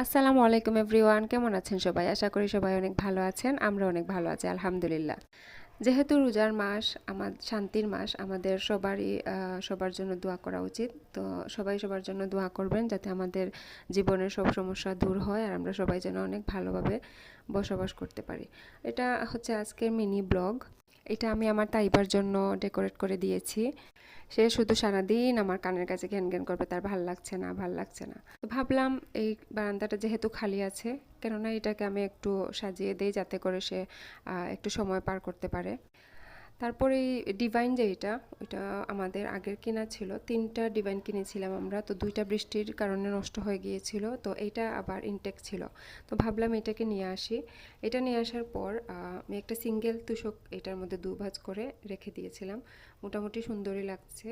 আসসালামু আলাইকুম এভরিওয়ান, কেমন আছেন সবাই? আশা করি সবাই অনেক ভালো আছেন। আমরা অনেক ভালো আছি আলহামদুলিল্লাহ। যেহেতু রোজার মাস, আমার শান্তির মাস, আমাদের সবারই সবার জন্য দোয়া করা উচিত। তো সবাই সবার জন্য দোয়া করবেন যাতে আমাদের জীবনের সব সমস্যা দূর হয় আর আমরা সবাই যেন অনেক ভালোভাবে বসবাস করতে পারি। এটা হচ্ছে আজকের মিনি ব্লগ। এটা আমি আমার তাইবার জন্য ডেকোরেট করে দিয়েছি। সে শুধু সারাদিন আমার কানের কাছে ঘ্যান ঘ্যান করবে, তার ভাল লাগছে না, ভাল লাগছে না। তো ভাবলাম এই বারান্দাটা যেহেতু খালি আছে, কেননা এটাকে আমি একটু সাজিয়ে দেই যাতে করে সে একটু সময় পার করতে পারে। তারপরে এই ডিভাইন যে ওইটা আমাদের আগের কেনা ছিল। ৩টা ডিভাইন কিনেছিলাম আমরা, তো 2টা বৃষ্টির কারণে নষ্ট হয়ে গিয়েছিল, তো এইটা আবার ইনটেক ছিল। তো ভাবলাম এটাকে নিয়ে আসি। এটা নিয়ে আসার পর আমি একটা সিঙ্গেল তুষক এটার মধ্যে দুভাঁজ করে রেখে দিয়েছিলাম। মোটামুটি সুন্দরই লাগছে।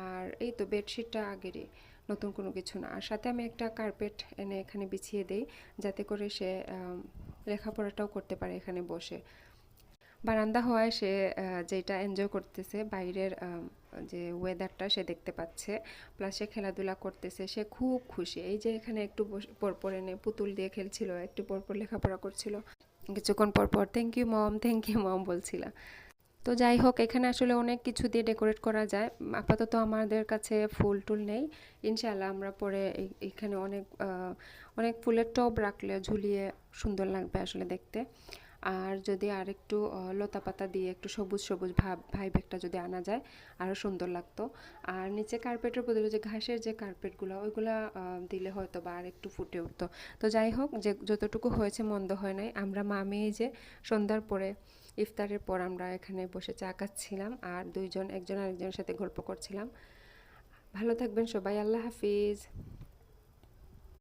আর এই তো বেডশিটটা আগেরই, নতুন কোনো কিছু না। আর সাথে আমি একটা কার্পেট এনে এখানে বিছিয়ে দেই যাতে করে সে লেখাপড়াটাও করতে পারে এখানে বসে। বারান্দা হওয়ায় সে যেটা এনজয় করতেছে, বাইরের যে ওয়েদারটা সে দেখতে পাচ্ছে, প্লাস সে খেলাধুলা করতেছে, সে খুব খুশি। এই যে এখানে একটু পরপর এনে পুতুল দিয়ে খেলছিল, একটু পরপর লেখাপড়া করছিল, কিছুক্ষণ পরপর থ্যাংক ইউ মম বলছিল। তো যাই হোক, এখানে আসলে অনেক কিছু দিয়ে ডেকোরেট করা যায়। আপাতত আমাদের কাছে ফুল টুল নেই। ইনশাআল্লাহ আমরা পরে এখানে অনেক ফুলের টব রাখলে ঝুলিয়ে সুন্দর লাগবে আসলে দেখতে। আর যদি আর একটু লতা পাতা দিয়ে একটু সবুজ সবুজ ভাইব একটা যদি আনা যায়, আরও সুন্দর লাগতো। আর নিচে কার্পেটের বদলে যে ঘাসের যে কার্পেটগুলো, ওইগুলা দিলে হয়তো বা আর একটু ফুটে উঠতো। তো যাই হোক, যে যতটুকু হয়েছে মন্দ হয় নাই। আমরা মা মেয়ে যে সন্ধ্যার পরে, ইফতারের পর আমরা এখানে বসে চা খাচ্ছিলাম আর দুইজন একজন আরেকজনের সাথে গল্প করছিলাম। ভালো থাকবেন সবাই, আল্লাহ হাফিজ।